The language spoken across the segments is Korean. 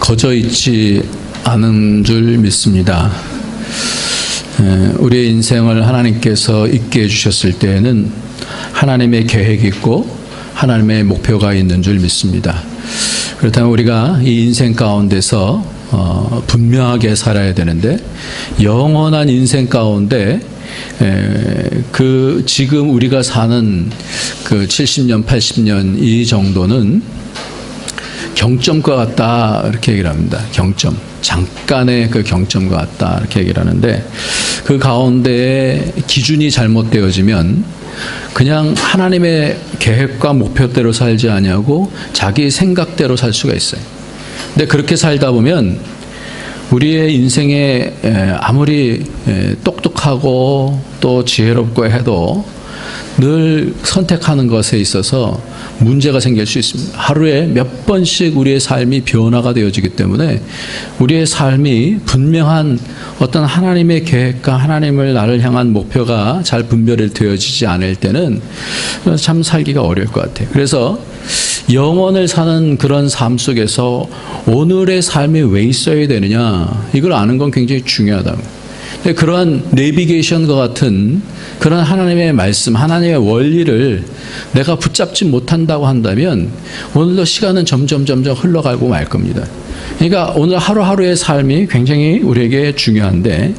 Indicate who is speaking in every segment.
Speaker 1: 거저 있지 않은 줄 믿습니다. 우리의 인생을 하나님께서 있게 해주셨을 때에는 하나님의 계획이 있고 하나님의 목표가 있는 줄 믿습니다. 그렇다면 우리가 이 인생 가운데서 분명하게 살아야 되는데, 영원한 인생 가운데 그 지금 우리가 사는 그 70년, 80년 이 정도는 경점과 같다, 이렇게 얘기를 합니다. 경점, 잠깐의 그 경점과 같다, 이렇게 얘기를 하는데, 그 가운데 기준이 잘못되어지면 그냥 하나님의 계획과 목표대로 살지 아니하고 자기 생각대로 살 수가 있어요. 근데 그렇게 살다 보면 우리의 인생에 아무리 똑똑하고 또 지혜롭고 해도 늘 선택하는 것에 있어서 문제가 생길 수 있습니다. 하루에 몇 번씩 우리의 삶이 변화가 되어지기 때문에 우리의 삶이 분명한 어떤 하나님의 계획과 하나님을 나를 향한 목표가 잘 분별이 되어지지 않을 때는 참 살기가 어려울 것 같아요. 그래서 영원을 사는 그런 삶 속에서 오늘의 삶이 왜 있어야 되느냐, 이걸 아는 건 굉장히 중요하다고. 그러한 내비게이션과 같은 그런 하나님의 말씀, 하나님의 원리를 내가 붙잡지 못한다고 한다면 오늘도 시간은 점점 흘러가고 말 겁니다. 그러니까 오늘 하루하루의 삶이 굉장히 우리에게 중요한데,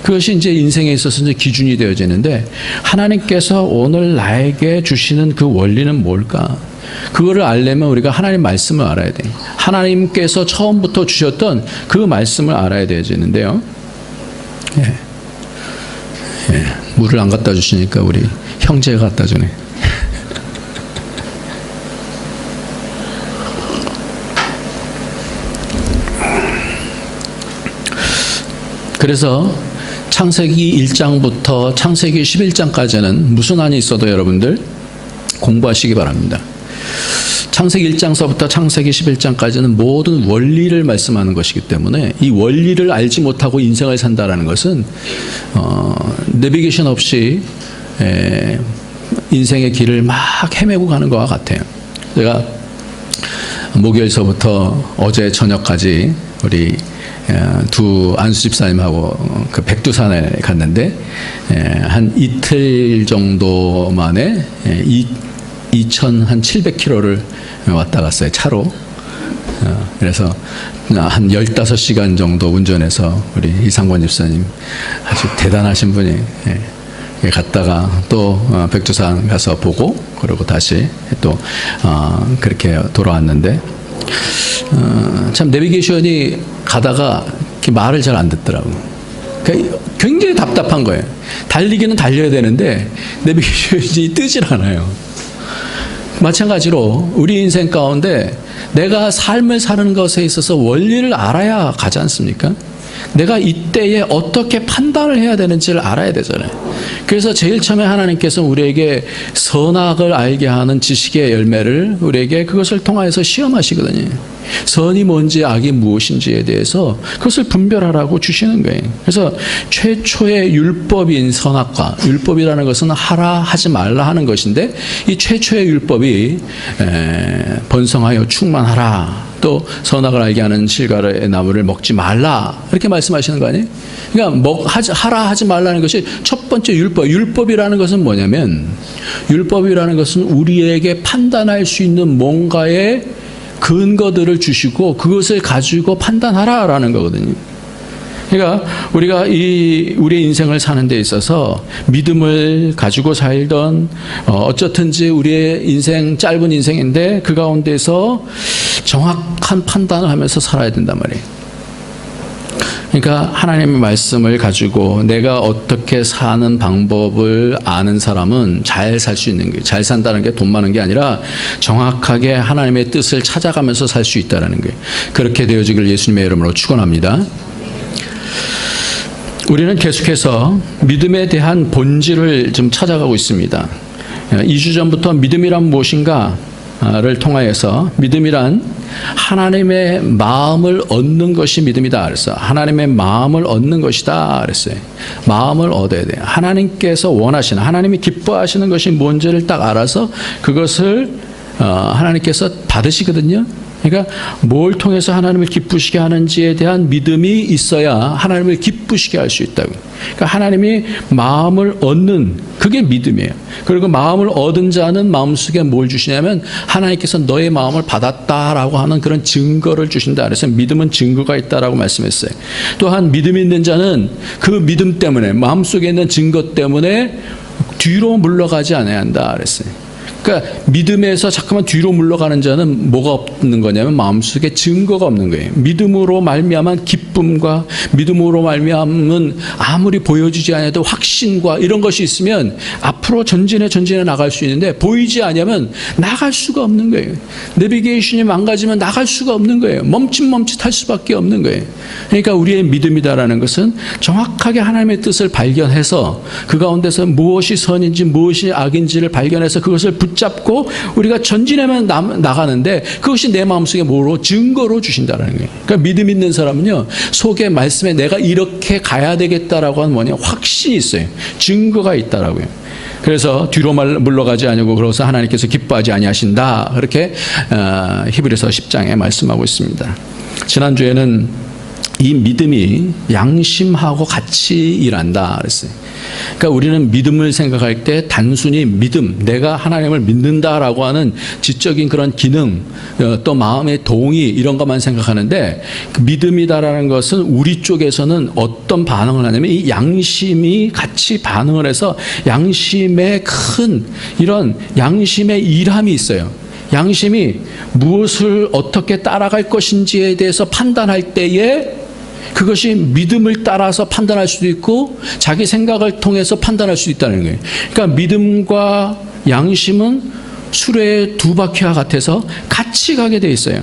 Speaker 1: 그것이 이제 인생에 있어서 이제 기준이 되어지는데, 하나님께서 오늘 나에게 주시는 그 원리는 뭘까? 그거를 알려면 우리가 하나님 말씀을 알아야 돼요. 하나님께서 처음부터 주셨던 그 말씀을 알아야 되어지는데요. 물을 안 갖다 주시니까 우리 형제가 갖다 주네. 그래서 창세기 1장부터 창세기 11장까지는 무슨 한이 있어도 여러분들 공부하시기 바랍니다. 창세기 1장서부터 창세기 11장까지는 모든 원리를 말씀하는 것이기 때문에 이 원리를 알지 못하고 인생을 산다는 것은 내비게이션 없이 인생의 길을 막 헤매고 가는 것과 같아요. 제가 목요일서부터 어제 저녁까지 우리 두 안수 집사님하고 그 백두산에 갔는데, 한 이틀 정도 만에 2,700km를 왔다 갔어요, 차로. 그래서 한 15시간 정도 운전해서 우리 이상권 집사님, 아주 대단하신 분이 갔다가 또 백두산 가서 보고, 그리고 다시 또 그렇게 돌아왔는데, 참 내비게이션이 가다가 말을 잘 안 듣더라고요. 그러니까 굉장히 답답한 거예요. 달리기는 달려야 되는데 내비게이션이 뜨질 않아요. 마찬가지로 우리 인생 가운데 내가 삶을 사는 것에 있어서 원리를 알아야 가지 않습니까? 내가 이때에 어떻게 판단을 해야 되는지를 알아야 되잖아요. 그래서 제일 처음에 하나님께서 우리에게 선악을 알게 하는 지식의 열매를 우리에게 그것을 통하여서 시험하시거든요. 선이 뭔지 악이 무엇인지에 대해서 그것을 분별하라고 주시는 거예요. 그래서 최초의 율법인 선악과, 율법이라는 것은 하라 하지 말라 하는 것인데, 이 최초의 율법이 번성하여 충만하라, 또 선악을 알게 하는 실과의 나무를 먹지 말라, 이렇게 말씀하시는 거 아니에요? 그러니까 하라 하지 말라는 것이 첫 번째 율법. 율법이라는 것은 뭐냐면, 율법이라는 것은 우리에게 판단할 수 있는 뭔가의 근거들을 주시고 그것을 가지고 판단하라라는 거거든요. 그러니까 우리가 우리의 인생을 사는 데 있어서 믿음을 가지고 살던 어쨌든지 우리의 인생, 짧은 인생인데 그 가운데서 정확한 판단을 하면서 살아야 된단 말이에요. 그러니까 하나님의 말씀을 가지고 내가 어떻게 사는 방법을 아는 사람은 잘 살 수 있는 거예요. 잘 산다는 게 돈 많은 게 아니라 정확하게 하나님의 뜻을 찾아가면서 살 수 있다는 거예요. 그렇게 되어지기를 예수님의 이름으로 축원합니다. 우리는 계속해서 믿음에 대한 본질을 좀 찾아가고 있습니다. 2주 전부터 믿음이란 무엇인가를 통하여서, 믿음이란 하나님의 마음을 얻는 것이 믿음이다 그랬어요. 하나님의 마음을 얻는 것이다 그랬어요. 마음을 얻어야 돼요. 하나님께서 원하시는, 하나님이 기뻐하시는 것이 뭔지를 딱 알아서 그것을 하나님께서 받으시거든요. 그러니까 뭘 통해서 하나님을 기쁘시게 하는지에 대한 믿음이 있어야 하나님을 기쁘시게 할 수 있다고. 그러니까 하나님이 마음을 얻는 그게 믿음이에요. 그리고 마음을 얻은 자는 마음속에 뭘 주시냐면 하나님께서 너의 마음을 받았다라고 하는 그런 증거를 주신다. 그래서 믿음은 증거가 있다라고 말씀했어요. 또한 믿음이 있는 자는 그 믿음 때문에 마음속에 있는 증거 때문에 뒤로 물러가지 않아야 한다 그랬어요. 그러니까 믿음에서 자꾸만 뒤로 물러가는 자는 뭐가 없는 거냐면 마음속에 증거가 없는 거예요. 믿음으로 말미암은 기쁨과 믿음으로 말미암은 아무리 보여주지 않아도 확신과 이런 것이 있으면 앞으로 전진해 나갈 수 있는데 보이지 않으면 나갈 수가 없는 거예요. 내비게이션이 망가지면 나갈 수가 없는 거예요. 멈칫할 수밖에 없는 거예요. 그러니까 우리의 믿음이다라는 것은 정확하게 하나님의 뜻을 발견해서 그 가운데서 무엇이 선인지 무엇이 악인지를 발견해서 그것을 붙잡고 우리가 전진하면 나가는데 그것이 내 마음속에 뭐로 증거로 주신다는 거예요. 그러니까 믿음 있는 사람은요 속에 말씀에 내가 이렇게 가야 되겠다라고 하는 뭐냐 확신이 있어요. 증거가 있다라고요. 그래서 뒤로 물러가지 아니고 그래서 하나님께서 기뻐하지 아니하신다 그렇게 히브리서 10장에 말씀하고 있습니다. 지난주에는 이 믿음이 양심하고 같이 일한다 그랬어요. 그러니까 우리는 믿음을 생각할 때 단순히 믿음, 내가 하나님을 믿는다라고 하는 지적인 그런 기능, 또 마음의 동의 이런 것만 생각하는데 그 믿음이다라는 것은 우리 쪽에서는 어떤 반응을 하냐면 이 양심이 같이 반응을 해서 양심의 큰 이런 양심의 일함이 있어요. 양심이 무엇을 어떻게 따라갈 것인지에 대해서 판단할 때에 그것이 믿음을 따라서 판단할 수도 있고 자기 생각을 통해서 판단할 수도 있다는 거예요. 그러니까 믿음과 양심은 수레의 두 바퀴와 같아서 같이 가게 돼 있어요.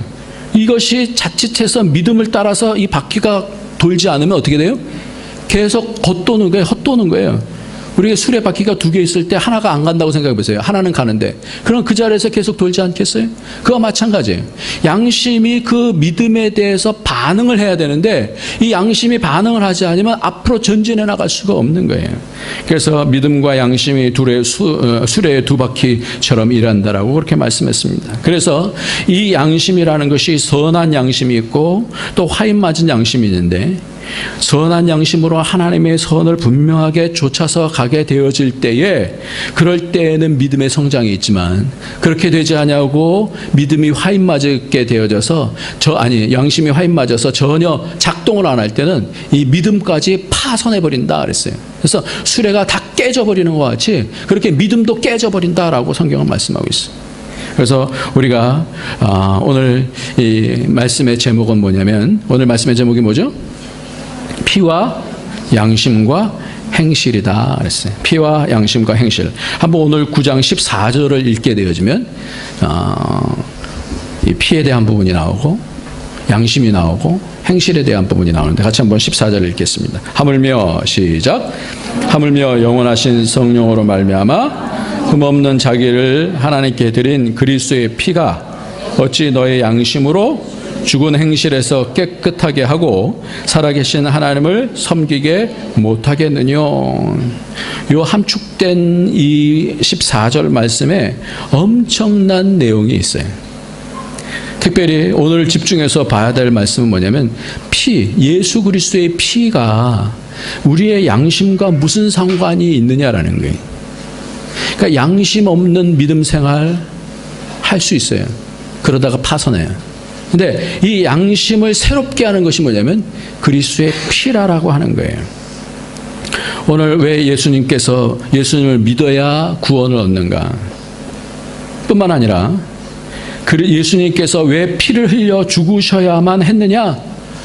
Speaker 1: 이것이 자칫해서 믿음을 따라서 이 바퀴가 돌지 않으면 어떻게 돼요? 계속 헛도는 거예요. 우리가 수레바퀴가 두 개 있을 때 하나가 안 간다고 생각해 보세요. 하나는 가는데. 그럼 그 자리에서 계속 돌지 않겠어요? 그와 마찬가지예요. 양심이 그 믿음에 대해서 반응을 해야 되는데 이 양심이 반응을 하지 않으면 앞으로 전진해 나갈 수가 없는 거예요. 그래서 믿음과 양심이 수레의 두 바퀴처럼 일한다라고 그렇게 말씀했습니다. 그래서 이 양심이라는 것이 선한 양심이 있고 또 화인 맞은 양심이 있는데 선한 양심으로 하나님의 선을 분명하게 쫓아서 가게 되어질 때에 그럴 때에는 믿음의 성장이 있지만 그렇게 되지 않냐고 믿음이 화인 맞게 되어져서 양심이 화인 맞아서 전혀 작동을 안 할 때는 이 믿음까지 파손해 버린다 그랬어요. 그래서 수레가 다 깨져버리는 것 같이 그렇게 믿음도 깨져버린다라고 성경은 말씀하고 있어요. 그래서 우리가 오늘 이 말씀의 제목은 뭐냐면 오늘 말씀의 제목이 뭐죠? 피와 양심과 행실이다 그랬어요. 피와 양심과 행실. 한번 오늘 9장 14절을 읽게 되어지면 이 피에 대한 부분이 나오고 양심이 나오고 행실에 대한 부분이 나오는데 같이 한번 14절을 읽겠습니다. 하물며 시작. 하물며 영원하신 성령으로 말미암아 흠없는 자기를 하나님께 드린 그리스도의 피가 어찌 너의 양심으로 죽은 행실에서 깨끗하게 하고 살아계신 하나님을 섬기게 못하겠느냐. 요 함축된 이 14절 말씀에 엄청난 내용이 있어요. 특별히 오늘 집중해서 봐야 될 말씀은 뭐냐면 예수 그리스도의 피가 우리의 양심과 무슨 상관이 있느냐라는 거예요. 그러니까 양심 없는 믿음 생활 할 수 있어요. 그러다가 파손해요. 근데 이 양심을 새롭게 하는 것이 뭐냐면 그리스도의 피라라고 하는 거예요. 오늘 왜 예수님께서 예수님을 믿어야 구원을 얻는가? 뿐만 아니라 예수님께서 왜 피를 흘려 죽으셔야만 했느냐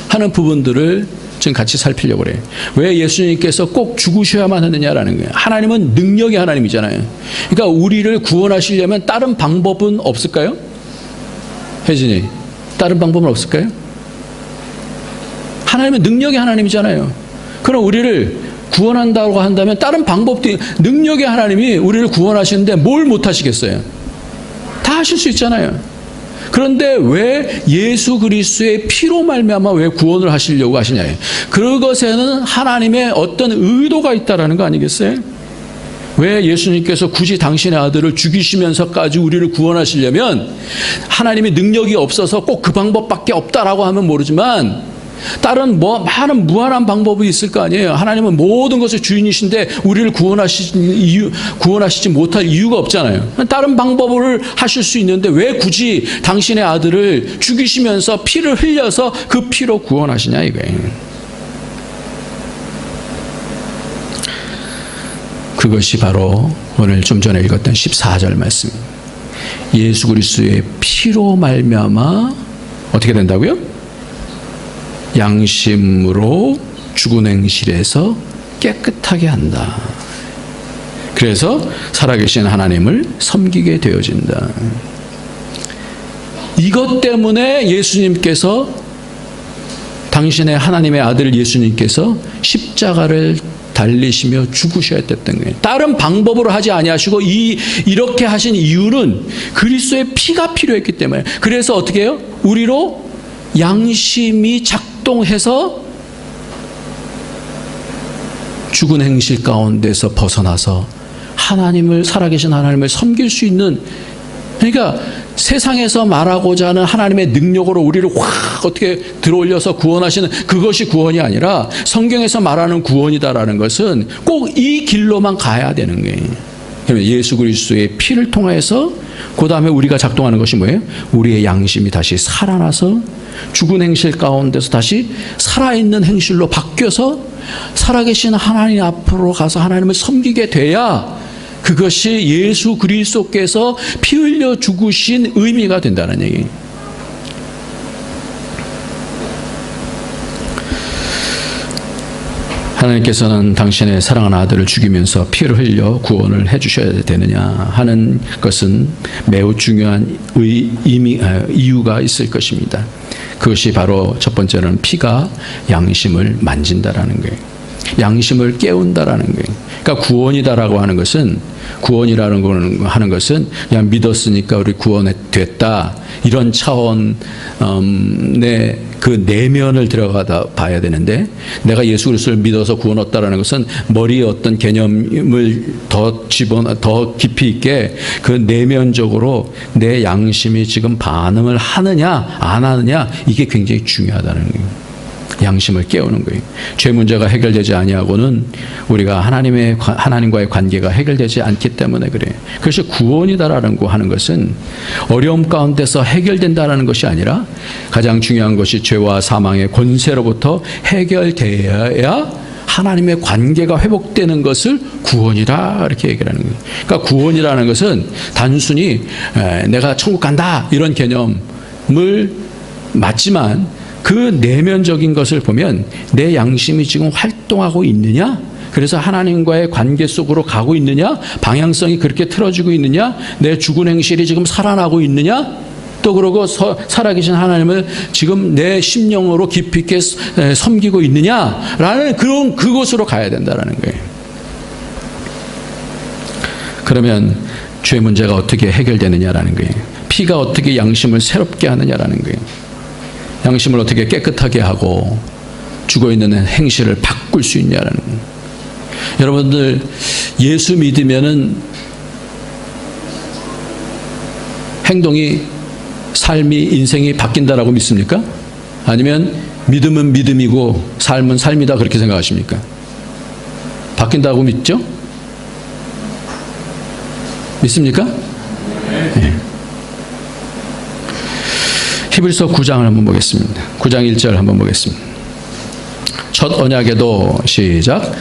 Speaker 1: 하는 부분들을 지금 같이 살피려고 그래요. 왜 예수님께서 꼭 죽으셔야만 했느냐라는 거예요. 하나님은 능력의 하나님이잖아요. 그러니까 우리를 구원하시려면 다른 방법은 없을까요? 혜진이 다른 방법은 없을까요? 하나님은 능력의 하나님이잖아요. 그럼 우리를 구원한다고 한다면 다른 방법도 능력의 하나님이 우리를 구원하시는데 뭘 못하시겠어요? 다 하실 수 있잖아요. 그런데 왜 예수 그리스도의 피로 말미암아 왜 구원을 하시려고 하시냐요. 그것에는 하나님의 어떤 의도가 있다라는 거 아니겠어요? 왜 예수님께서 굳이 당신의 아들을 죽이시면서까지 우리를 구원하시려면 하나님의 능력이 없어서 꼭 그 방법밖에 없다라고 하면 모르지만 다른 많은 무한한 방법이 있을 거 아니에요. 하나님은 모든 것의 주인이신데 우리를 구원하시지 못할 이유가 없잖아요. 다른 방법을 하실 수 있는데 왜 굳이 당신의 아들을 죽이시면서 피를 흘려서 그 피로 구원하시냐 이거예요. 그것이 바로 오늘 좀 전에 읽었던 14절 말씀입니다. 예수 그리스도의 피로 말미암아 어떻게 된다고요? 양심으로 죽은 행실에서 깨끗하게 한다. 그래서 살아계신 하나님을 섬기게 되어진다. 이것 때문에 예수님께서 당신의 하나님의 아들 예수님께서 십자가를 달리시며 죽으셔야 됐던 거예요. 다른 방법으로 하지 아니하시고 이렇게 하신 이유는 그리스도의 피가 필요했기 때문에. 그래서 어떻게 해요? 우리로 양심이 작동해서 죽은 행실 가운데서 벗어나서 살아계신 하나님을 섬길 수 있는, 그러니까 세상에서 말하고자 하는 하나님의 능력으로 우리를 확 어떻게 들어올려서 구원하시는 그것이 구원이 아니라 성경에서 말하는 구원이다라는 것은 꼭 이 길로만 가야 되는 거예요. 그러면 예수 그리스도의 피를 통해서 그 다음에 우리가 작동하는 것이 뭐예요? 우리의 양심이 다시 살아나서 죽은 행실 가운데서 다시 살아있는 행실로 바뀌어서 살아계신 하나님 앞으로 가서 하나님을 섬기게 돼야 그것이 예수 그리스도께서 피 흘려 죽으신 의미가 된다는 얘기예요. 하나님께서는 당신의 사랑하는 아들을 죽이면서 피를 흘려 구원을 해주셔야 되느냐 하는 것은 매우 중요한 이유가 있을 것입니다. 그것이 바로 첫 번째는 피가 양심을 만진다라는 거예요. 양심을 깨운다라는 거예요. 그러니까 구원이다라고 하는 것은, 구원이라는 하는 것은 그냥 믿었으니까 우리 구원됐다 이런 차원의 그 내면을 들어가다 봐야 되는데, 내가 예수 그리스도를 믿어서 구원 얻다라는 것은 머리에 어떤 개념을 더 깊이 있게 그 내면적으로 내 양심이 지금 반응을 하느냐 안 하느냐, 이게 굉장히 중요하다는 거예요. 양심을 깨우는 거예요. 죄 문제가 해결되지 아니하고는 우리가 하나님과의 관계가 해결되지 않기 때문에 그래요. 그래서 구원이다라는 거 하는 것은 어려움 가운데서 해결된다라는 것이 아니라 가장 중요한 것이 죄와 사망의 권세로부터 해결되어야 하나님의 관계가 회복되는 것을 구원이라 이렇게 얘기하는 거예요. 그러니까 구원이라는 것은 단순히 내가 천국 간다 이런 개념을 맞지만 그 내면적인 것을 보면 내 양심이 지금 활동하고 있느냐, 그래서 하나님과의 관계 속으로 가고 있느냐, 방향성이 그렇게 틀어지고 있느냐, 내 죽은 행실이 지금 살아나고 있느냐, 또 그러고 살아계신 하나님을 지금 내 심령으로 깊이 있게 섬기고 있느냐라는 그곳으로 가야 된다는 거예요. 그러면 죄 문제가 어떻게 해결되느냐라는 거예요. 피가 어떻게 양심을 새롭게 하느냐라는 거예요. 양심을 어떻게 깨끗하게 하고 죽어있는 행실을 바꿀 수 있냐라는 거예요. 여러분들 예수 믿으면은 행동이, 삶이, 인생이 바뀐다라고 믿습니까? 아니면 믿음은 믿음이고 삶은 삶이다 그렇게 생각하십니까? 바뀐다고 믿죠? 믿습니까? 네. 히브리서 9장을 한번 보겠습니다. 9장 1절 한번 보겠습니다. 첫 언약에도 시작.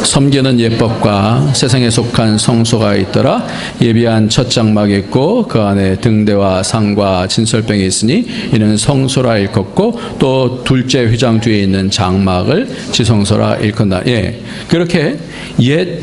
Speaker 1: 섬기는 예법과 세상에 속한 성소가 있더라. 예비한 첫 장막이 있고 그 안에 등대와 상과 진설병이 있으니 이는 성소라 일컫고, 또 둘째 휘장 뒤에 있는 장막을 지성소라 일컫나. 예, 그렇게 옛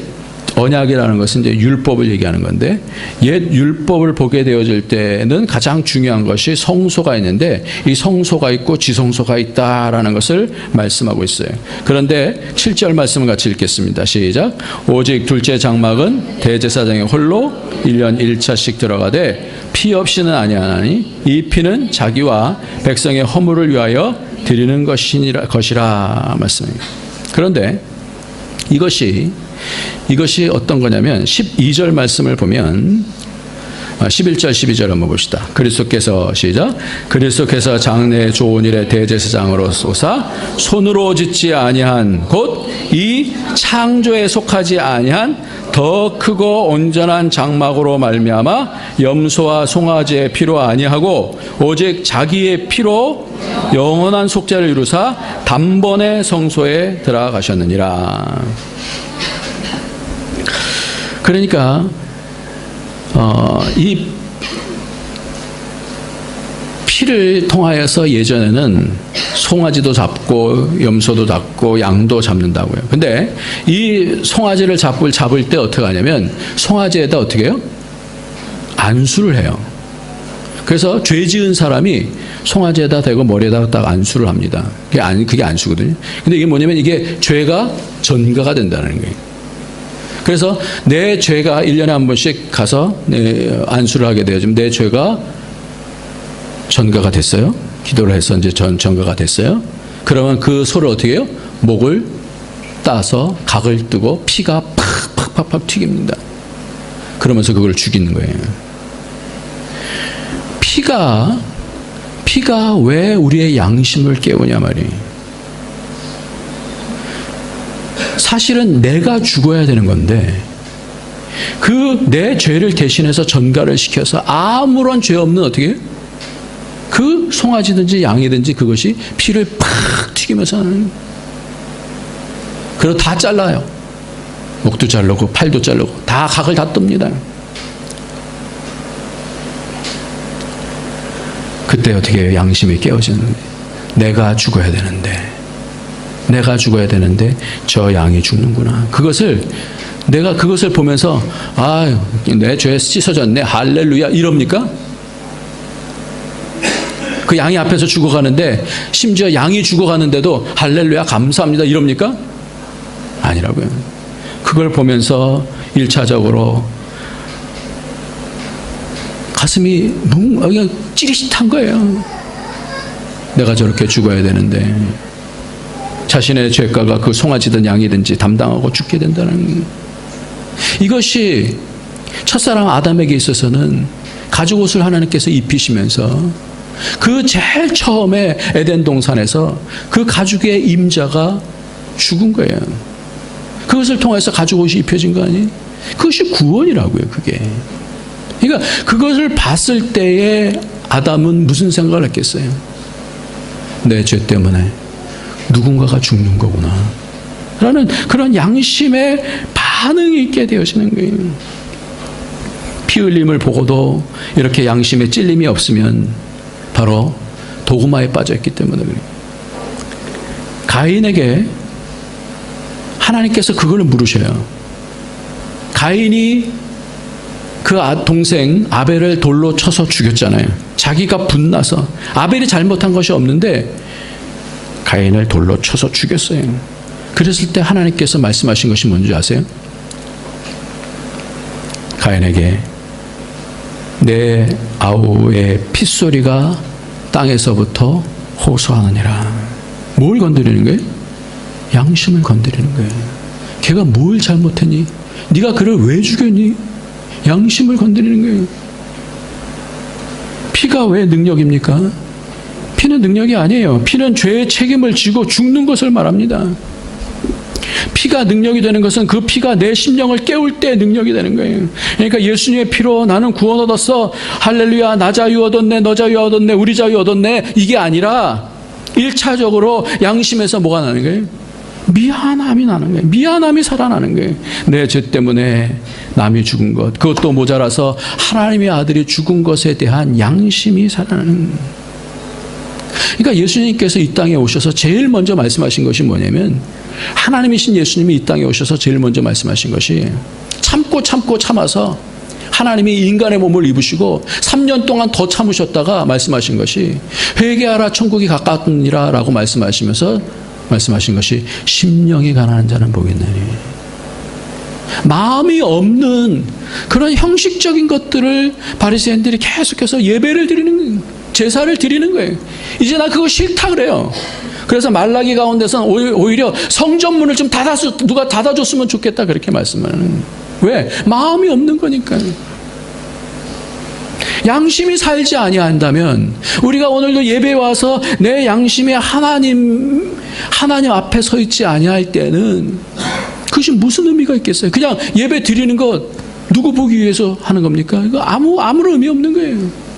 Speaker 1: 언약이라는 것은 이제 율법을 얘기하는 건데, 옛 율법을 보게 되어질 때는 가장 중요한 것이 성소가 있는데, 이 성소가 있고 지성소가 있다라는 것을 말씀하고 있어요. 그런데 7절 말씀을 같이 읽겠습니다. 시작. 오직 둘째 장막은 대제사장의 홀로 1년 1차씩 들어가되 피 없이는 아니하나니 이 피는 자기와 백성의 허물을 위하여 드리는 것이라 말씀입니다. 그런데 이것이 이것이 어떤 거냐면 12절 말씀을 보면 11절 12절 한번 봅시다. 그리스도께서 시작. 그리스도께서 장래 좋은 일의 대제사장으로 쏘사 손으로 짓지 아니한 곧 이 창조에 속하지 아니한 더 크고 온전한 장막으로 말미암아 염소와 송아지의 피로 아니하고 오직 자기의 피로 영원한 속죄를 이루사 단번에 성소에 들어가셨느니라. 그러니까 이 피를 통하여서 예전에는 송아지도 잡고 염소도 잡고 양도 잡는다고요. 근데 이 송아지를 잡을 때 어떻게 하냐면 송아지에다 어떻게 해요? 안수를 해요. 그래서 죄 지은 사람이 송아지에다 대고 머리에다 딱 안수를 합니다. 그게 안수거든요. 근데 이게 뭐냐면 이게 죄가 전가가 된다는 거예요. 그래서 내 죄가 1년에 한 번씩 가서 안수를 하게 되어지면 내 죄가 전가가 됐어요. 기도를 해서 이제 전가가 됐어요. 그러면 그 소를 어떻게 해요? 목을 따서 각을 뜨고 피가 팍팍팍팍 튀깁니다. 그러면서 그걸 죽이는 거예요. 피가 왜 우리의 양심을 깨우냐 말이에요. 사실은 내가 죽어야 되는 건데 그 내 죄를 대신해서 전가를 시켜서 아무런 죄 없는 어떻게 해요? 그 송아지든지 양이든지 그것이 피를 팍 튀기면서 하는. 그리고 다 잘라요. 목도 자르고 팔도 자르고 다 각을 다 뜹니다. 그때 어떻게 해요? 양심이 깨어지는데 내가 죽어야 되는데 저 양이 죽는구나. 내가 그것을 보면서 내 죄 씻어졌네 할렐루야 이럽니까? 그 양이 앞에서 죽어가는데 심지어 양이 죽어가는데도 할렐루야 감사합니다 이럽니까? 아니라고요. 그걸 보면서 1차적으로 가슴이 그냥 찌릿한 거예요. 내가 저렇게 죽어야 되는데 자신의 죄가가 그 송아지든 양이든지 담당하고 죽게 된다는 이것이 첫사람 아담에게 있어서는 가죽옷을 하나님께서 입히시면서 그 제일 처음에 에덴 동산에서 그 가죽의 임자가 죽은 거예요. 그것을 통해서 가죽옷이 입혀진 거 아니에요? 그것이 구원이라고요. 그게. 그러니까 그것을 봤을 때에 아담은 무슨 생각을 했겠어요? 내 죄 때문에 누군가가 죽는 거구나 라는 그런 양심의 반응이 있게 되어지는 거예요. 피 흘림을 보고도 이렇게 양심에 찔림이 없으면 바로 도구마에 빠져있기 때문에 그래요. 가인에게 하나님께서 그걸 물으셔요. 가인이 그 동생 아벨을 돌로 쳐서 죽였잖아요. 자기가 분나서 아벨이 잘못한 것이 없는데 가인을 돌로 쳐서 죽였어요. 그랬을 때 하나님께서 말씀하신 것이 뭔지 아세요? 가인에게 내 아우의 핏소리가 땅에서부터 호소하느니라. 뭘 건드리는 거예요? 양심을 건드리는 거예요. 걔가 뭘 잘못했니? 네가 그를 왜 죽였니? 양심을 건드리는 거예요. 피가 왜 능력입니까? 피는 능력이 아니에요. 피는 죄의 책임을 지고 죽는 것을 말합니다. 피가 능력이 되는 것은 그 피가 내 심령을 깨울 때 능력이 되는 거예요. 그러니까 예수님의 피로 나는 구원 얻었어. 할렐루야 나 자유 얻었네. 너 자유 얻었네. 우리 자유 얻었네. 이게 아니라 1차적으로 양심에서 뭐가 나는 거예요? 미안함이 나는 거예요. 미안함이 살아나는 거예요. 내 죄 때문에 남이 죽은 것 그것도 모자라서 하나님의 아들이 죽은 것에 대한 양심이 살아나는 거예요. 그러니까 예수님께서 이 땅에 오셔서 제일 먼저 말씀하신 것이 뭐냐면 하나님이신 예수님이 이 땅에 오셔서 제일 먼저 말씀하신 것이 참고 참아서 하나님이 인간의 몸을 입으시고 3년 동안 더 참으셨다가 말씀하신 것이 회개하라 천국이 가까웠느니라 라고 말씀하시면서 말씀하신 것이 심령이 가난한 자는 복이 있나니. 마음이 없는 그런 형식적인 것들을 바리새인들이 계속해서 예배를 드리는 거예요. 제사를 드리는 거예요. 이제 나 그거 싫다 그래요. 그래서 말라기 가운데서는 오히려 성전문을 좀 누가 닫아줬으면 좋겠다 그렇게 말씀하는. 왜? 마음이 없는 거니까요. 양심이 살지 아니한다면 우리가 오늘도 예배에 와서 내 양심이 하나님 앞에 서 있지 아니할 때는 그것이 무슨 의미가 있겠어요? 그냥 예배 드리는 것 누구 보기 위해서 하는 겁니까? 이거 아무런 의미 없는 거예요.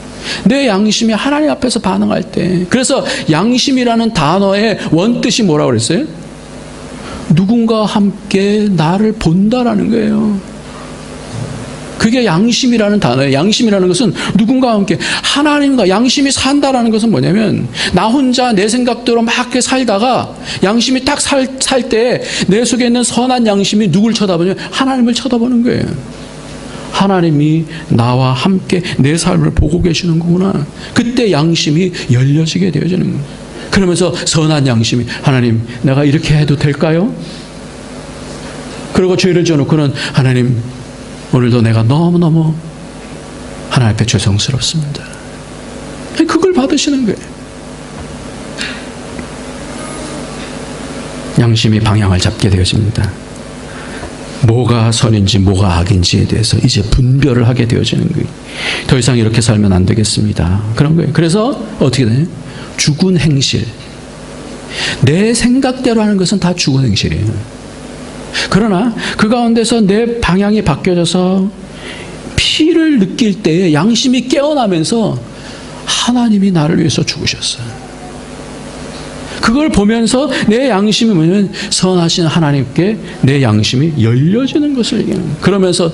Speaker 1: 내 양심이 하나님 앞에서 반응할 때. 그래서 양심이라는 단어의 원뜻이 뭐라고 그랬어요? 누군가와 함께 나를 본다라는 거예요. 그게 양심이라는 단어예요. 양심이라는 것은 누군가와 함께 하나님과 양심이 산다라는 것은 뭐냐면 나 혼자 내 생각대로 막 살다가 양심이 딱 살 때 내 속에 있는 선한 양심이 누굴 쳐다보냐면 하나님을 쳐다보는 거예요. 하나님이 나와 함께 내 삶을 보고 계시는 거구나. 그때 양심이 열려지게 되어지는 거예요. 그러면서 선한 양심이 하나님 내가 이렇게 해도 될까요? 그리고 죄를 져놓고는 하나님 오늘도 내가 너무너무 하나님 앞에 죄송스럽습니다. 그걸 받으시는 거예요. 양심이 방향을 잡게 되어집니다. 뭐가 선인지 뭐가 악인지에 대해서 이제 분별을 하게 되어지는 거예요. 더 이상 이렇게 살면 안 되겠습니다. 그런 거예요. 그래서 어떻게 되냐? 죽은 행실. 내 생각대로 하는 것은 다 죽은 행실이에요. 그러나 그 가운데서 내 방향이 바뀌어져서 피를 느낄 때에 양심이 깨어나면서 하나님이 나를 위해서 죽으셨어요. 그걸 보면서 내 양심이 뭐냐면 선하신 하나님께 내 양심이 열려지는 것을 얘기하는 거예요. 그러면서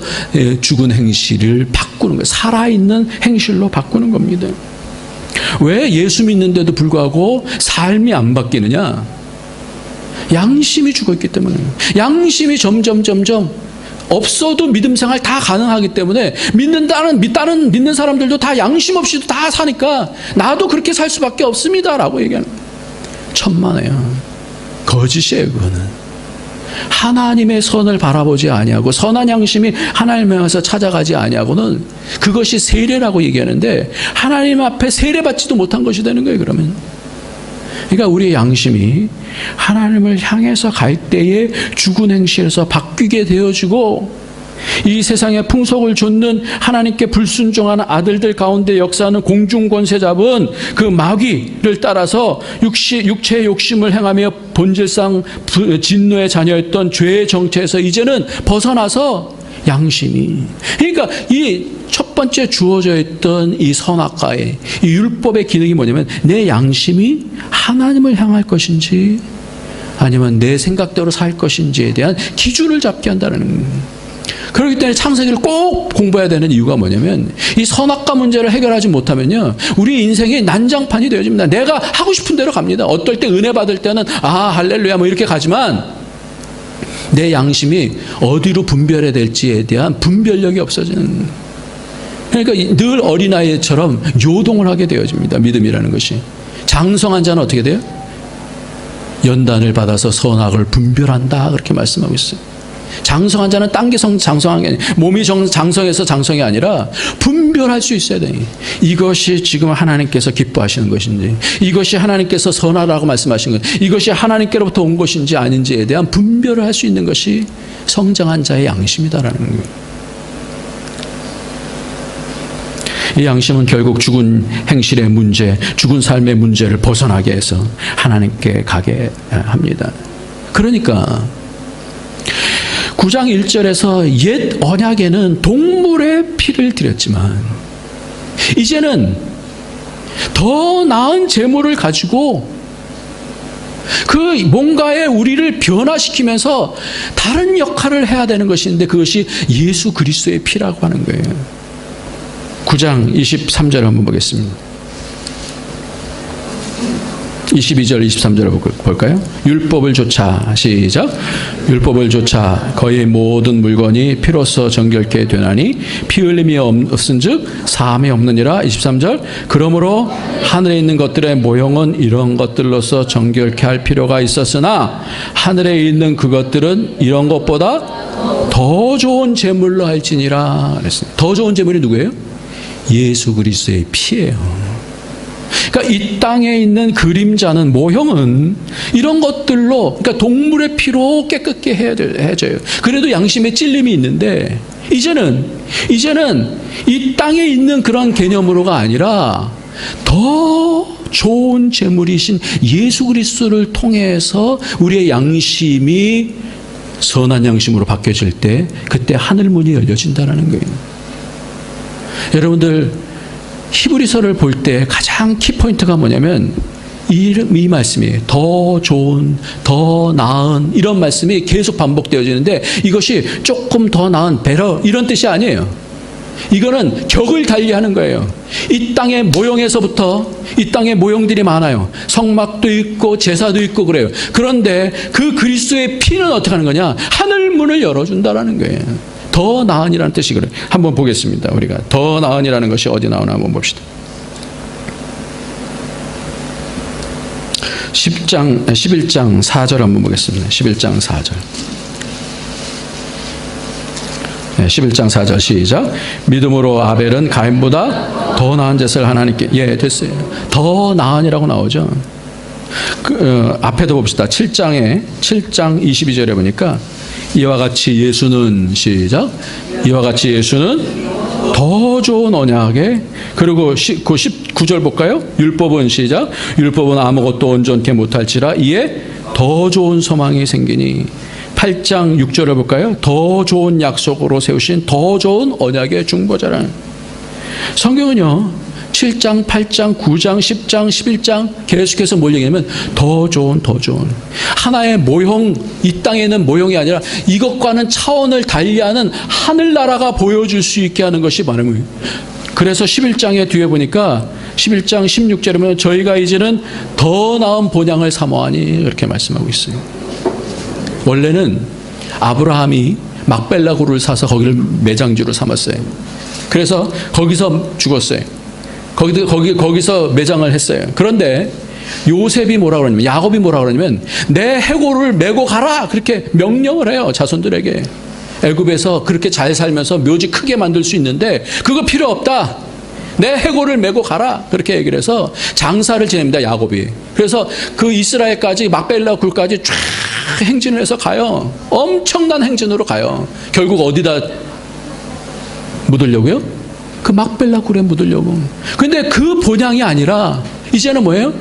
Speaker 1: 죽은 행실을 바꾸는 거예요. 살아있는 행실로 바꾸는 겁니다. 왜 예수 믿는데도 불구하고 삶이 안 바뀌느냐? 양심이 죽어있기 때문에. 양심이 점점 없어도 믿음 생활 다 가능하기 때문에 믿는 사람들도 다 양심 없이도 다 사니까 나도 그렇게 살 수밖에 없습니다라고 얘기하는 거예요. 천만에요. 거짓이에요. 그거는 하나님의 선을 바라보지 아니하고 선한 양심이 하나님을 향해서 찾아가지 아니하고는 그것이 세례라고 얘기하는데 하나님 앞에 세례받지도 못한 것이 되는 거예요. 그러면 그러니까 우리의 양심이 하나님을 향해서 갈 때에 죽은 행실에서 바뀌게 되어지고 이 세상의 풍속을 좇는 하나님께 불순종하는 아들들 가운데 역사하는 공중권세 잡은 그 마귀를 따라서 육체의 욕심을 행하며 본질상 진노의 자녀였던 죄의 정체에서 이제는 벗어나서 양심이, 그러니까 이 첫 번째 주어져 있던 이 선악과의 이 율법의 기능이 뭐냐면 내 양심이 하나님을 향할 것인지 아니면 내 생각대로 살 것인지에 대한 기준을 잡게 한다는 거예요. 그렇기 때문에 창세기를 꼭 공부해야 되는 이유가 뭐냐면 이 선악과 문제를 해결하지 못하면요 우리 인생이 난장판이 되어집니다. 내가 하고 싶은 대로 갑니다. 어떨 때 은혜 받을 때는 할렐루야 뭐 이렇게 가지만 내 양심이 어디로 분별해야 될지에 대한 분별력이 없어지는, 그러니까 늘 어린아이처럼 요동을 하게 되어집니다. 믿음이라는 것이. 장성한 자는 어떻게 돼요? 연단을 받아서 선악을 분별한다 그렇게 말씀하고 있어요. 장성한 자는 딴 게 장성한 게 아니라 몸이 장성해서 장성이 아니라 분별할 수 있어야 돼요. 이것이 지금 하나님께서 기뻐하시는 것인지, 이것이 하나님께서 선하라고 말씀하신 것, 이것이 하나님께로부터 온 것인지 아닌지에 대한 분별을 할 수 있는 것이 성장한 자의 양심이다라는 거예요. 이 양심은 결국 죽은 행실의 문제, 죽은 삶의 문제를 벗어나게 해서 하나님께 가게 합니다. 그러니까 9장 1절에서 옛 언약에는 동물의 피를 드렸지만 이제는 더 나은 제물을 가지고 그 뭔가의 우리를 변화시키면서 다른 역할을 해야 되는 것인데 그것이 예수 그리스도의 피라고 하는 거예요. 9장 23절 한번 보겠습니다. 22절 23절을 볼까요? 율법을 좇아, 시작. 율법을 좇아 거의 모든 물건이 피로써 정결케 되나니 피 흘림이 없은즉 사함이 없느니라. 23절. 그러므로 하늘에 있는 것들의 모형은 이런 것들로서 정결케 할 필요가 있었으나 하늘에 있는 그것들은 이런 것보다 더 좋은 제물로 할지니라. 그랬습니다. 더 좋은 제물이 누구예요? 예수 그리스도의 피예요. 그러니까 이 땅에 있는 그림자는, 모형은 이런 것들로, 그러니까 동물의 피로 깨끗게 해줘요. 그래도 양심의 찔림이 있는데, 이제는 이 땅에 있는 그런 개념으로가 아니라 더 좋은 제물이신 예수 그리스도를 통해서 우리의 양심이 선한 양심으로 바뀌어질 때, 그때 하늘 문이 열려진다는 거예요. 여러분들 히브리서를 볼 때 가장 키포인트가 뭐냐면 이 말씀이에요. 더 좋은, 더 나은, 이런 말씀이 계속 반복되어지는데, 이것이 조금 더 나은, better 이런 뜻이 아니에요. 이거는 격을 달리하는 거예요. 이 땅의 모형에서부터, 이 땅의 모형들이 많아요. 성막도 있고 제사도 있고 그래요. 그런데 그 그리스도의 피는 어떻게 하는 거냐? 하늘 문을 열어준다라는 거예요. 더 나은이라는 뜻이 그래요. 한번 보겠습니다. 우리가 더 나은이라는 것이 어디 나오나 한번 봅시다. 11장 4절 한번 보겠습니다. 11장 4절. 11장 4절 시작. 믿음으로 아벨은 가인보다 더 나은 제사를 하나님께, 됐어요. 더 나은이라고 나오죠. 앞에도 봅시다. 7장 22절에 보니까 이와 같이 예수는, 시작, 이와 같이 예수는 더 좋은 언약에, 그리고 19절 볼까요? 율법은, 시작, 율법은 아무것도 온전케 못할지라 이에 더 좋은 소망이 생기니. 8장 6절을 볼까요? 더 좋은 약속으로 세우신 더 좋은 언약의 중보자라는. 성경은요 7장, 8장, 9장, 10장, 11장 계속해서 뭘 얘기하면 더 좋은, 더 좋은. 하나의 모형, 이 땅에 있는 모형이 아니라 이것과는 차원을 달리하는 하늘나라가 보여줄 수 있게 하는 것이 말입니다. 그래서 11장의 뒤에 보니까 11장 16절에 보면 저희가 이제는 더 나은 본향을 사모하니, 이렇게 말씀하고 있어요. 원래는 아브라함이 막벨라 굴을 사서 거기를 매장지로 삼았어요. 그래서 거기서 죽었어요. 거기서 매장을 했어요. 그런데 요셉이 뭐라 그러냐면, 야곱이 뭐라 그러냐면, 내 해골을 메고 가라, 그렇게 명령을 해요. 자손들에게. 애굽에서 그렇게 잘 살면서 묘지 크게 만들 수 있는데 그거 필요 없다. 내 해골을 메고 가라, 그렇게 얘기를 해서 장사를 지냅니다, 야곱이. 그래서 그 이스라엘까지, 막벨라 굴까지 쫙 행진을 해서 가요. 엄청난 행진으로 가요. 결국 어디다 묻으려고요? 그 막벨라 굴에 묻으려고. 근데 그 본향이 아니라 이제는 뭐예요?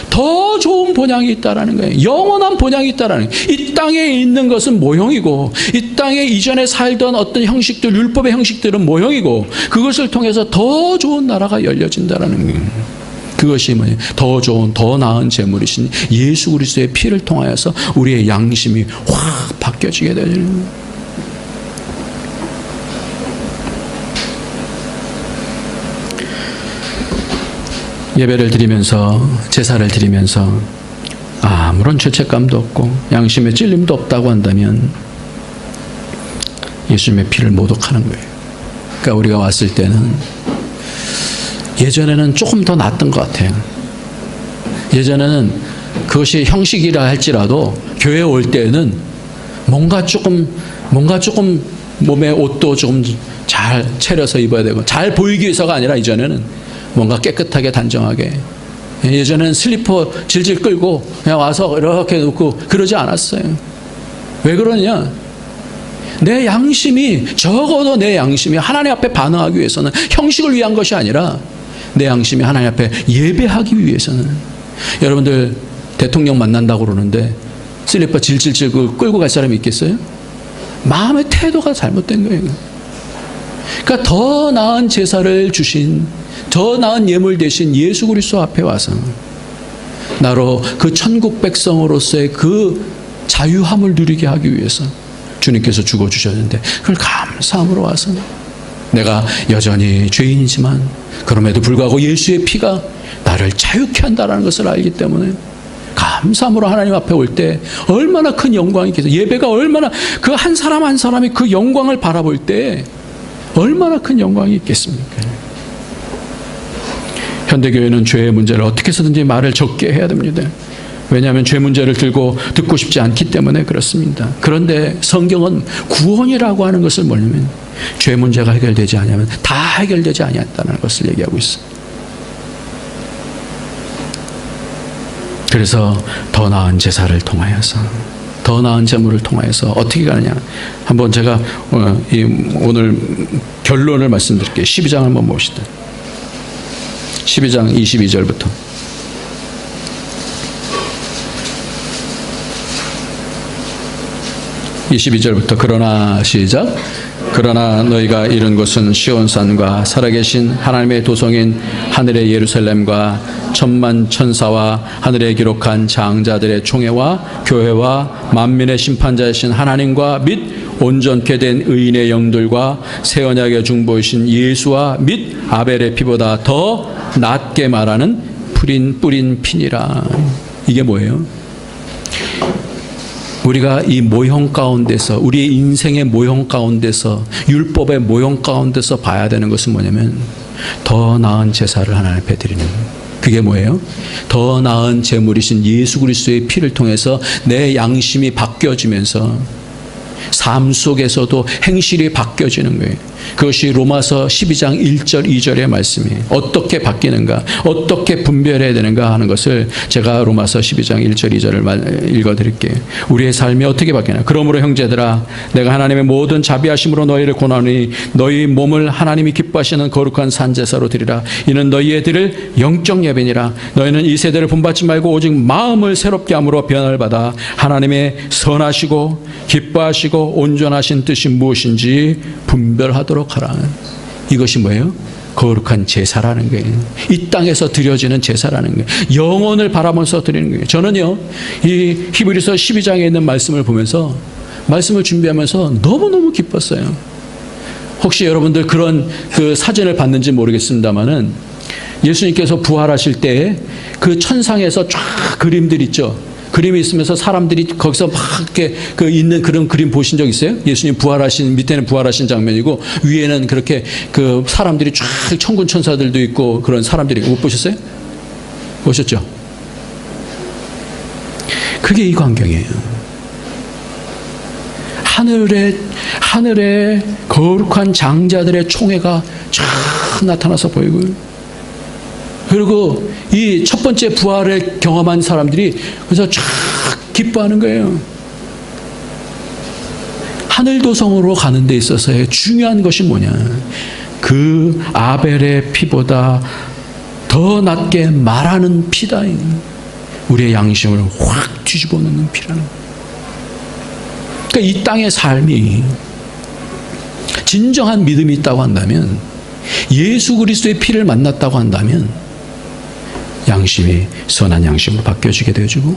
Speaker 1: 더 좋은 본향이 있다라는 거예요. 영원한 본향이 있다라는 거예요. 이 땅에 있는 것은 모형이고, 이 땅에 이전에 살던 어떤 형식들, 율법의 형식들은 모형이고, 그것을 통해서 더 좋은 나라가 열려진다라는 거예요. 그것이 뭐예요? 더 좋은, 더 나은 제물이신 예수 그리스도의 피를 통하여서 우리의 양심이 확 바뀌어지게 되는 거예요. 예배를 드리면서, 제사를 드리면서 아무런 죄책감도 없고 양심의 찔림도 없다고 한다면 예수님의 피를 모독하는 거예요. 그러니까 우리가 왔을 때는, 예전에는 조금 더 낫던 것 같아요. 예전에는 그것이 형식이라 할지라도 교회에 올 때는 뭔가 조금 몸에 옷도 좀 잘 차려서 입어야 되고, 잘 보이기 위해서가 아니라 이전에는 뭔가 깨끗하게 단정하게. 예전에는 슬리퍼 질질 끌고 그냥 와서 이렇게 놓고 그러지 않았어요. 왜 그러냐? 내 양심이, 적어도 내 양심이 하나님 앞에 반응하기 위해서는, 형식을 위한 것이 아니라 내 양심이 하나님 앞에 예배하기 위해서는. 여러분들 대통령 만난다고 그러는데 슬리퍼 질질 끌고 갈 사람이 있겠어요? 마음의 태도가 잘못된 거예요. 그러니까 더 나은 제사를 주신, 더 나은 예물 대신 예수 그리스도 앞에 와서 나로 그 천국 백성으로서의 그 자유함을 누리게 하기 위해서 주님께서 죽어주셨는데, 그걸 감사함으로 와서 내가 여전히 죄인이지만 그럼에도 불구하고 예수의 피가 나를 자유케 한다는 것을 알기 때문에 감사함으로 하나님 앞에 올 때 얼마나 큰 영광이 있겠어요. 예배가 얼마나, 그 한 사람 한 사람이 그 영광을 바라볼 때 얼마나 큰 영광이 있겠습니까? 현대교회는 죄의 문제를 어떻게 해서든지 말을 적게 해야 됩니다. 왜냐하면 죄 문제를 들고 듣고 싶지 않기 때문에 그렇습니다. 그런데 성경은 구원이라고 하는 것을 뭐냐면, 죄 문제가 해결되지 않으면 다 해결되지 아니했다는 것을 얘기하고 있습니다. 그래서 더 나은 제사를 통하여서, 더 나은 제물을 통하여서 어떻게 가느냐. 한번 제가 오늘 결론을 말씀드릴게요. 12장 한번 봅시다. 12장 22절부터. 22절부터 그러나 시작. 그러나 너희가 이룬 것은 시온산과 살아계신 하나님의 도성인 하늘의 예루살렘과 천만 천사와 하늘에 기록한 장자들의 총회와 교회와 만민의 심판자이신 하나님과 및 온전케 된 의인의 영들과 새 언약의 중보이신 예수와 및 아벨의 피보다 더 낫게 말하는 뿌린 피니라. 이게 뭐예요? 우리가 이 모형 가운데서, 우리의 인생의 모형 가운데서, 율법의 모형 가운데서 봐야 되는 것은 뭐냐면 더 나은 제사를 하나님 앞에 드리는, 그게 뭐예요? 더 나은 제물이신 예수 그리스도의 피를 통해서 내 양심이 바뀌어지면서 삶 속에서도 행실이 바뀌어지는 거예요. 그것이 로마서 12장 1절 2절의 말씀이에요. 어떻게 바뀌는가, 어떻게 분별해야 되는가 하는 것을 제가 로마서 12장 1절 2절을 읽어드릴게요. 우리의 삶이 어떻게 바뀌나. 그러므로 형제들아, 내가 하나님의 모든 자비하심으로 너희를 권하노니 너희 몸을 하나님이 기뻐하시는 거룩한 산제사로 드리라. 이는 너희의 드릴 영적 예배니라. 너희는 이 세대를 본받지 말고 오직 마음을 새롭게 함으로 변화를 받아 하나님의 선하시고 기뻐하시고 온전하신 뜻이 무엇인지 분별하도록 하라. 이것이 뭐예요? 거룩한 제사라는 거예요. 이 땅에서 드려지는 제사라는 거예요. 영혼을 바라보면서 드리는 거예요. 저는요, 이 히브리서 12장에 있는 말씀을 보면서, 말씀을 준비하면서 너무너무 기뻤어요. 혹시 여러분들 그런 그 사진을 봤는지 모르겠습니다만은, 예수님께서 부활하실 때 그 천상에서 쫙 그림들 있죠. 그림이 있으면서 사람들이 거기서 막 이렇게 그 있는 그런 그림 보신 적 있어요? 예수님 부활하신, 밑에는 부활하신 장면이고 위에는 그렇게 그 사람들이 쫙 천군 천사들도 있고 그런 사람들이, 못 보셨어요? 보셨죠? 그게 이 광경이에요. 하늘에 거룩한 장자들의 총회가 쫙 나타나서 보이고요. 그리고 이 첫 번째 부활을 경험한 사람들이 그래서 쫙 기뻐하는 거예요. 하늘도성으로 가는 데 있어서의 중요한 것이 뭐냐. 그 아벨의 피보다 더 낫게 말하는 피다. 우리의 양심을 확 뒤집어 놓는 피라는. 그러니까 이 땅의 삶이 진정한 믿음이 있다고 한다면, 예수 그리스도의 피를 만났다고 한다면 양심이 선한 양심으로 바뀌어지게 되어지고,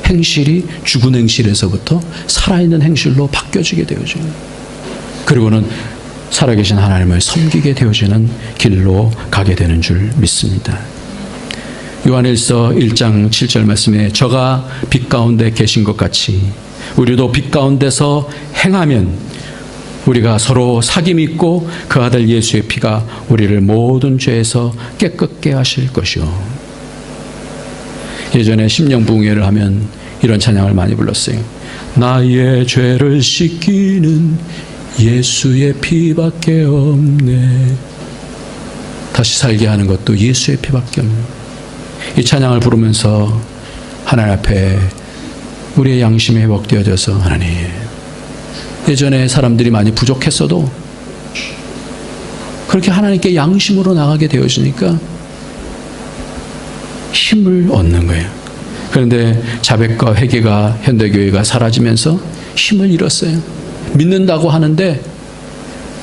Speaker 1: 행실이 죽은 행실에서부터 살아있는 행실로 바뀌어지게 되어지고, 그리고는 살아계신 하나님을 섬기게 되어지는 길로 가게 되는 줄 믿습니다. 요한일서 1장 7절 말씀에 저가 빛 가운데 계신 것 같이 우리도 빛 가운데서 행하면 우리가 서로 사귐이 있고 그 아들 예수의 피가 우리를 모든 죄에서 깨끗게 하실 것이요. 예전에 심령부흥회를 하면 이런 찬양을 많이 불렀어요. 나의 죄를 씻기는 예수의 피밖에 없네. 다시 살게 하는 것도 예수의 피밖에 없네. 이 찬양을 부르면서 하나님 앞에 우리의 양심이 회복되어져서, 하나님, 예전에 사람들이 많이 부족했어도 그렇게 하나님께 양심으로 나가게 되어지니까 힘을 얻는 거예요. 그런데 자백과 회개가, 현대교회가 사라지면서 힘을 잃었어요. 믿는다고 하는데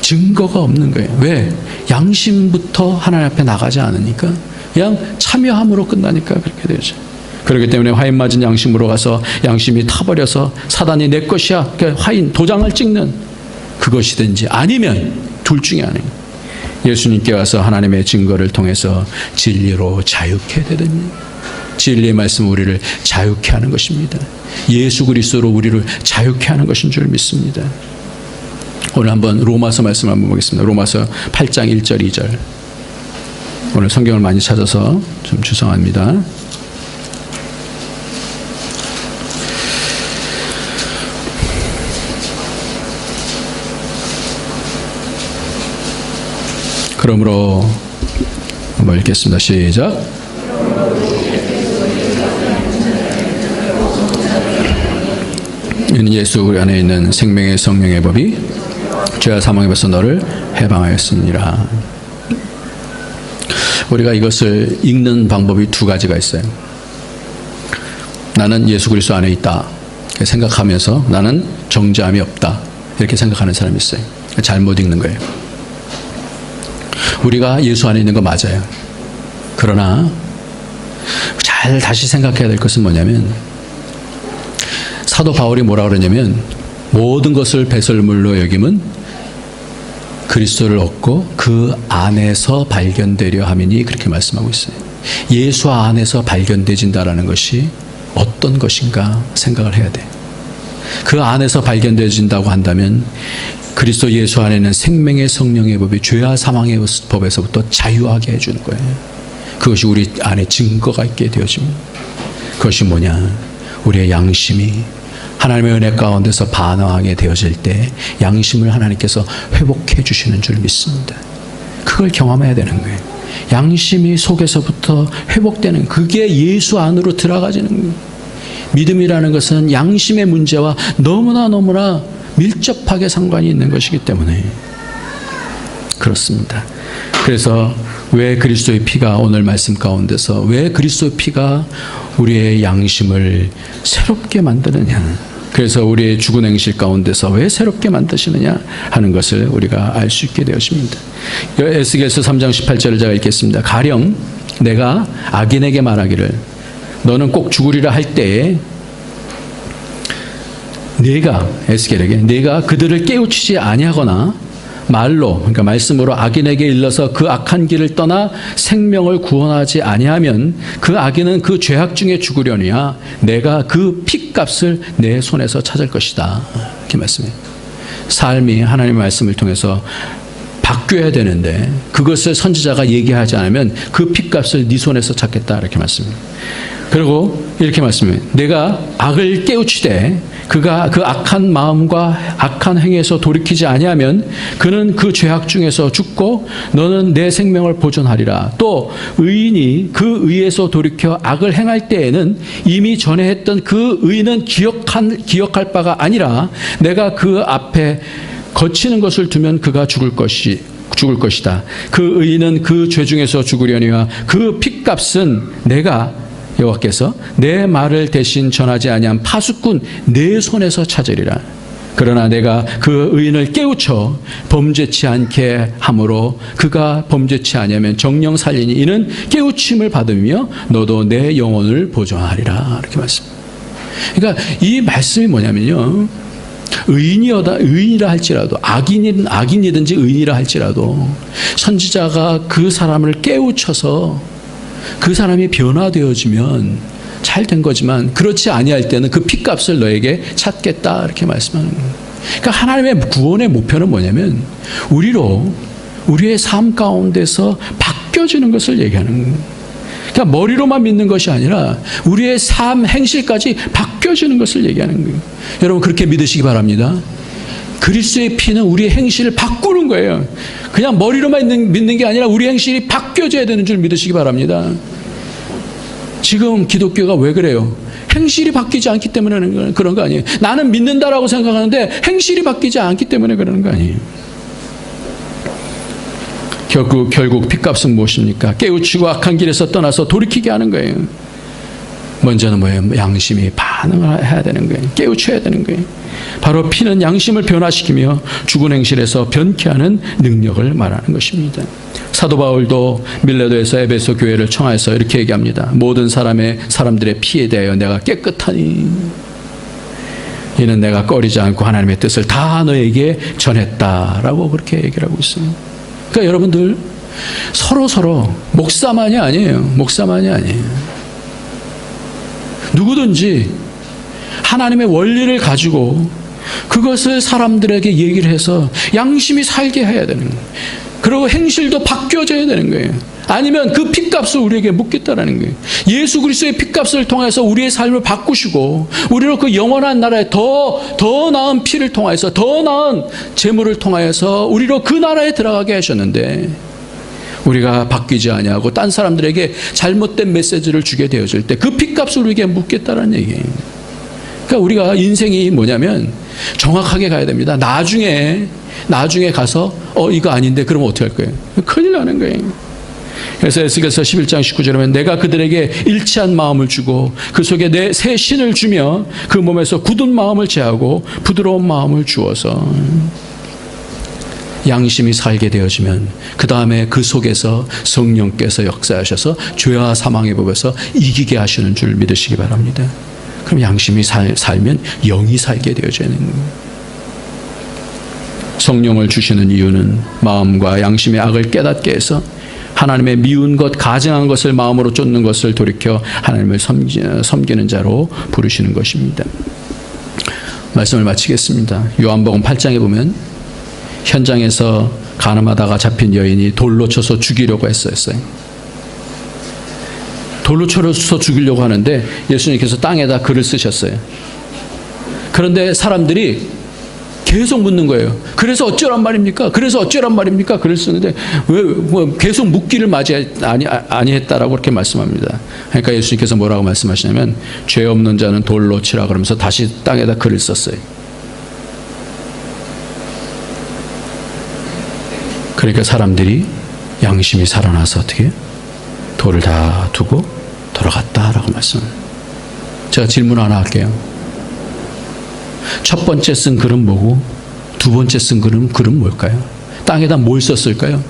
Speaker 1: 증거가 없는 거예요. 왜? 양심부터 하나님 앞에 나가지 않으니까, 그냥 참여함으로 끝나니까 그렇게 되죠. 그렇기 때문에 화인 맞은 양심으로 가서 양심이 타버려서 사단이 내 것이야, 그러니까 화인 도장을 찍는 그것이든지, 아니면 둘 중에 하나예요. 예수님께 와서 하나님의 증거를 통해서 진리로 자유케 되는, 진리의 말씀 우리를 자유케 하는 것입니다. 예수 그리스도로 우리를 자유케 하는 것인 줄 믿습니다. 오늘 한번 로마서 말씀 한번 보겠습니다. 로마서 8장 1절 2절. 오늘 성경을 많이 찾아서 좀 죄송합니다. 그러므로 한번 읽겠습니다. 시작. 이는 예수 우리 안에 있는 생명의 성령의 법이 죄와 사망의 법에서 너를 해방하였으니라. 우리가 이것을 읽는 방법이 두 가지가 있어요. 나는 예수 그리스도 안에 있다 생각하면서 나는 정죄함이 없다 이렇게 생각하는 사람이 있어요. 잘못 읽는 거예요. 우리가 예수 안에 있는 거 맞아요. 그러나 잘 다시 생각해야 될 것은 뭐냐면, 사도 바울이 뭐라 그러냐면, 모든 것을 배설물로 여김은 그리스도를 얻고 그 안에서 발견되려 함이니, 그렇게 말씀하고 있어요. 예수 안에서 발견되진다라는 것이 어떤 것인가 생각을 해야 돼. 그 안에서 발견되진다고 한다면 그리스도 예수 안에는 생명의 성령의 법이 죄와 사망의 법에서부터 자유하게 해주는 거예요. 그것이 우리 안에 증거가 있게 되어집니다. 그것이 뭐냐? 우리의 양심이 하나님의 은혜 가운데서 반응하게 되어질 때 양심을 하나님께서 회복해 주시는 줄 믿습니다. 그걸 경험해야 되는 거예요. 양심이 속에서부터 회복되는, 그게 예수 안으로 들어가지는 거예요. 믿음이라는 것은 양심의 문제와 너무나 밀접하게 상관이 있는 것이기 때문에 그렇습니다. 그래서 왜 그리스도의 피가, 오늘 말씀 가운데서 왜 그리스도의 피가 우리의 양심을 새롭게 만드느냐, 그래서 우리의 죽은 행실 가운데서 왜 새롭게 만드시느냐 하는 것을 우리가 알 수 있게 되었습니다. 에스겔서 3장 18절을 제가 읽겠습니다. 가령 내가 악인에게 말하기를 너는 꼭 죽으리라 할 때에 에스겔에게 내가 그들을 깨우치지 아니하거나 말로, 그러니까 말씀으로 악인에게 일러서 그 악한 길을 떠나 생명을 구원하지 아니하면 그 악인은 그 죄악 중에 죽으려니와 내가 그 핏값을 내 손에서 찾을 것이다. 이렇게 말씀해요. 삶이 하나님의 말씀을 통해서 바뀌어야 되는데 그것을 선지자가 얘기하지 않으면 그 핏값을 네 손에서 찾겠다. 이렇게 말씀해요. 그리고 이렇게 말씀해요. 내가 악을 깨우치되 그가 그 악한 마음과 악한 행위에서 돌이키지 아니하면 그는 그 죄악 중에서 죽고 너는 내 생명을 보존하리라. 또 의인이 그 의에서 돌이켜 악을 행할 때에는 이미 전에 했던 그 의는 기억할 바가 아니라 내가 그 앞에 거치는 것을 두면 그가 죽을 것이다. 그 의인은 그 죄 중에서 죽으려니와 그 핏값은 내가 여호와께서 내 말을 대신 전하지 아니한 파수꾼 내 손에서 찾으리라. 그러나 내가 그 의인을 깨우쳐 범죄치 않게 함으로 그가 범죄치 아니하면 정령 살리니 이는 깨우침을 받으며 너도 내 영혼을 보존하리라. 이렇게 말씀. 그러니까 이 말씀이 뭐냐면요, 의인이라 할지라도, 악인이든지 의인이라 할지라도 선지자가 그 사람을 깨우쳐서 그 사람이 변화되어지면 잘 된 거지만 그렇지 아니할 때는 그 핏값을 너에게 찾겠다. 이렇게 말씀하는 거예요. 그러니까 하나님의 구원의 목표는 뭐냐면 우리의 삶 가운데서 바뀌어지는 것을 얘기하는 거예요. 그러니까 머리로만 믿는 것이 아니라 우리의 삶 행실까지 바뀌어지는 것을 얘기하는 거예요. 여러분 그렇게 믿으시기 바랍니다. 그리스도의 피는 우리의 행실을 바꾸는 거예요. 그냥 머리로만 믿는 게 아니라 우리 행실이 바뀌어져야 되는 줄 믿으시기 바랍니다. 지금 기독교가 왜 그래요? 행실이 바뀌지 않기 때문에 그런 거 아니에요. 나는 믿는다라고 생각하는데 행실이 바뀌지 않기 때문에 그러는 거 아니에요. 결국 핏값은 무엇입니까? 깨우치고 악한 길에서 떠나서 돌이키게 하는 거예요. 먼저는 뭐예요? 양심이 반응을 해야 되는 거예요. 깨우쳐야 되는 거예요. 바로 피는 양심을 변화시키며 죽은 행실에서 변케 하는 능력을 말하는 것입니다. 사도 바울도 밀레도에서 에베소 교회를 청하여서 이렇게 얘기합니다. 모든 사람들의 피에 대하여 내가 깨끗하니 이는 내가 꺼리지 않고 하나님의 뜻을 다 너에게 전했다라고 그렇게 얘기를 하고 있어요. 그러니까 여러분들 서로 목사만이 아니에요. 누구든지 하나님의 원리를 가지고 그것을 사람들에게 얘기를 해서 양심이 살게 해야 되는 거예요. 그리고 행실도 바뀌어져야 되는 거예요. 아니면 그 핏값을 우리에게 묻겠다라는 거예요. 예수 그리스도의 핏값을 통해서 우리의 삶을 바꾸시고 우리로 그 영원한 나라에 더 나은 피를 통해서 더 나은 재물을 통하여서 우리로 그 나라에 들어가게 하셨는데 우리가 바뀌지 아니하고 딴 사람들에게 잘못된 메시지를 주게 되어질 때 그 핏값을 우리에게 묻겠다라는 얘기예요. 그러니까 우리가 인생이 뭐냐면 정확하게 가야 됩니다. 나중에 가서 이거 아닌데 그러면 어떻게 할 거예요? 큰일 나는 거예요. 그래서 에스겔서 11장 19절에 보면 내가 그들에게 일치한 마음을 주고 그 속에 내 새 신을 주며 그 몸에서 굳은 마음을 제하고 부드러운 마음을 주어서 양심이 살게 되어지면 그 다음에 그 속에서 성령께서 역사하셔서 죄와 사망의 법에서 이기게 하시는 줄 믿으시기 바랍니다. 그럼 양심이 살면 영이 살게 되어지는 거예요. 성령을 주시는 이유는 마음과 양심의 악을 깨닫게 해서 하나님의 미운 것, 가증한 것을 마음으로 쫓는 것을 돌이켜 하나님을 섬기는 자로 부르시는 것입니다. 말씀을 마치겠습니다. 요한복음 8장에 보면 현장에서 간음하다가 잡힌 여인이 돌로 쳐서 죽이려고 했었어요. 돌로 쳐서 죽이려고 하는데 예수님께서 땅에다 글을 쓰셨어요. 그런데 사람들이 계속 묻는 거예요. 그래서 어쩌란 말입니까? 그래서 어쩌란 말입니까? 글을 쓰는데 왜 계속 묻기를 아니했다라고 그렇게 말씀합니다. 그러니까 예수님께서 뭐라고 말씀하시냐면 죄 없는 자는 돌로 치라 그러면서 다시 땅에다 글을 썼어요. 그러니까 사람들이 양심이 살아나서 어떻게 돌을 다 두고 돌아갔다라고 말씀합니다. 제가 질문 하나 할게요. 첫 번째 쓴 글은 뭐고 두 번째 쓴 글은 뭘까요? 땅에다 뭘 썼을까요?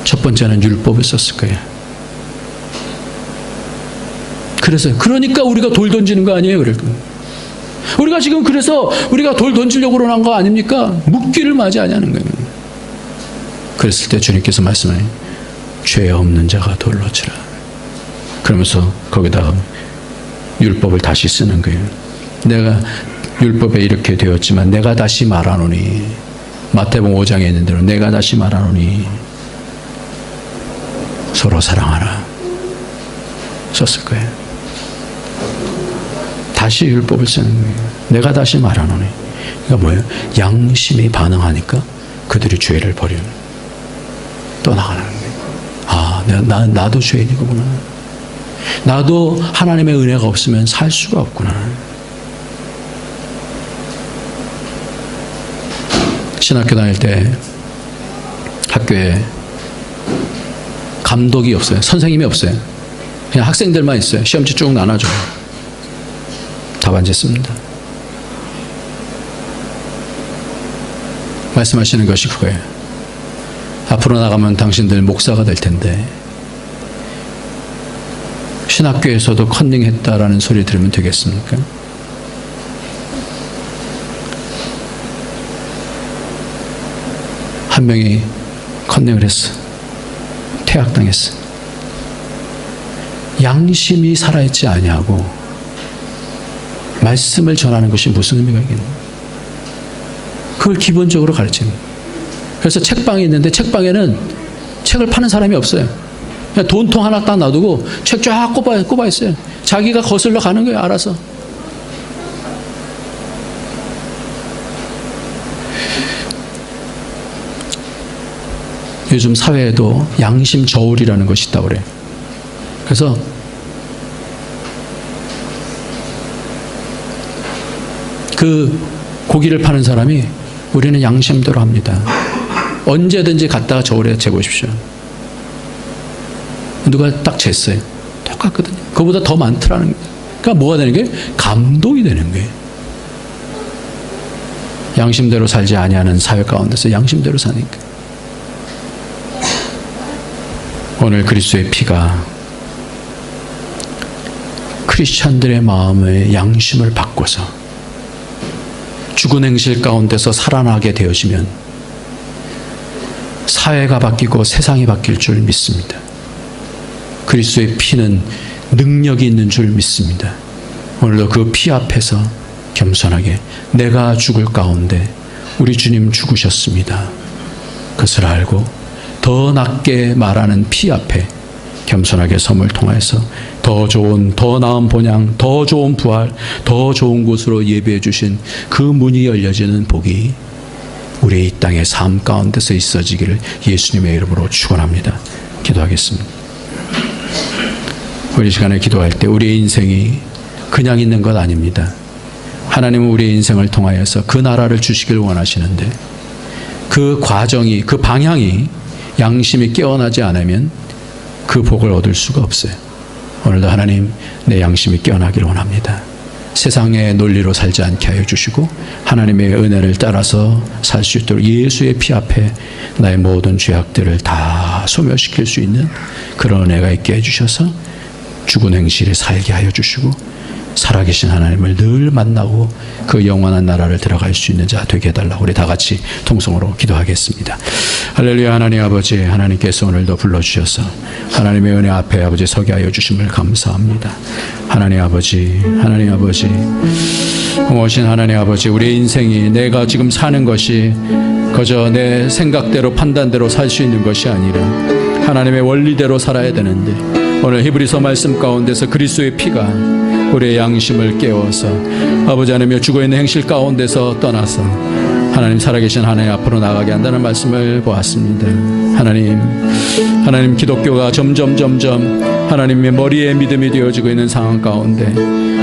Speaker 1: 첫 번째는 율법을 썼을 거예요. 그러니까 우리가 돌 던지는 거 아니에요? 우리가 지금 그래서 우리가 돌 던지려고 그러는 거 아닙니까? 묻기를 맞이하냐는 거예요. 그랬을 때 주님께서 말씀하세요. 죄 없는 자가 돌로 치라. 그러면서 거기다가 율법을 다시 쓰는 거예요. 내가 율법에 이렇게 되었지만 내가 다시 말하노니 마태복음 5장에 있는 대로 내가 다시 말하노니 서로 사랑하라 썼을 거예요. 다시 율법을 쓰는 거예요. 내가 다시 말하노니. 그러니까 뭐예요? 양심이 반응하니까 그들이 죄를 버리는 떠나가는 거예요. 나도 죄인이구나. 나도 하나님의 은혜가 없으면 살 수가 없구나. 신학교 다닐 때 학교에 감독이 없어요. 선생님이 없어요. 그냥 학생들만 있어요. 시험지 쭉 나눠줘요. 답안지 씁니다. 말씀하시는 것이 그거예요. 앞으로 나가면 당신들 목사가 될 텐데 신학교에서도 컨닝했다라는 소리 들으면 되겠습니까? 한 명이 컨닝을 했어. 퇴학당했어. 양심이 살아있지 아니하고 말씀을 전하는 것이 무슨 의미가 있겠냐. 그걸 기본적으로 가르치는 거예요. 그래서 책방이 있는데 책방에는 책을 파는 사람이 없어요. 그냥 돈통 하나 딱 놔두고 책 쫙 꼽아 있어요. 자기가 거슬러 가는 거예요. 알아서. 요즘 사회에도 양심 저울이라는 것이 있다고 그래요. 그래서 그 고기를 파는 사람이 우리는 양심대로 합니다. 언제든지 갔다가 저울에 재보십시오. 누가 딱 쟀어요. 똑같거든요. 그거보다 더 많더라는 거예요. 그러니까 뭐가 되는 게 감동이 되는 거예요. 양심대로 살지 아니하는 사회 가운데서 양심대로 사니까. 오늘 그리스도의 피가 크리스찬들의 마음의 양심을 바꿔서 죽은 행실 가운데서 살아나게 되어지면 사회가 바뀌고 세상이 바뀔 줄 믿습니다. 그리스도의 피는 능력이 있는 줄 믿습니다. 오늘도 그 피 앞에서 겸손하게 내가 죽을 가운데 우리 주님 죽으셨습니다. 그것을 알고 더 낮게 말하는 피 앞에 겸손하게 섬을 통해서 더 좋은, 더 나은 본향, 더 좋은 부활, 더 좋은 곳으로 예배해 주신 그 문이 열려지는 복이 우리 이 땅의 삶 가운데서 있어지기를 예수님의 이름으로 축원합니다. 기도하겠습니다. 우리 시간에 기도할 때 우리의 인생이 그냥 있는 것 아닙니다. 하나님은 우리의 인생을 통하여서 그 나라를 주시길 원하시는데 그 과정이, 그 방향이 양심이 깨어나지 않으면 그 복을 얻을 수가 없어요. 오늘도 하나님, 내 양심이 깨어나기를 원합니다. 세상의 논리로 살지 않게 하여 주시고 하나님의 은혜를 따라서 살 수 있도록 예수의 피 앞에 나의 모든 죄악들을 다 소멸시킬 수 있는 그런 은혜가 있게 해주셔서 죽은 행실에 살게 하여 주시고 살아계신 하나님을 늘 만나고 그 영원한 나라를 들어갈 수 있는 자 되게 해달라고 우리 다 같이 통성으로 기도하겠습니다. 할렐루야. 하나님 아버지, 하나님께서 오늘도 불러주셔서 하나님의 은혜 앞에 아버지 서게 하여 주심을 감사합니다. 하나님 아버지, 하나님 아버지, 고마우신 하나님 아버지, 우리의 인생이 내가 지금 사는 것이 그저 내 생각대로 판단대로 살 수 있는 것이 아니라 하나님의 원리대로 살아야 되는데 오늘 히브리서 말씀 가운데서 그리스도의 피가 우리의 양심을 깨워서 아버지 하나님의 죽어있는 행실 가운데서 떠나서 하나님 살아계신 하나님 앞으로 나가게 한다는 말씀을 보았습니다. 하나님 기독교가 점점 하나님의 머리에 믿음이 되어지고 있는 상황 가운데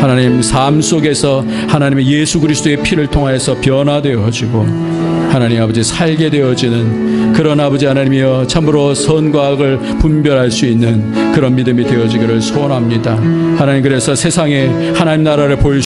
Speaker 1: 하나님 삶 속에서 하나님의 예수 그리스도의 피를 통하여서 변화되어지고 하나님 아버지 살게 되어지는 그런 아버지 하나님이여 참으로 선과 악을 분별할 수 있는 그런 믿음이 되어지기를 소원합니다. 하나님, 그래서 세상에 하나님 나라를 보일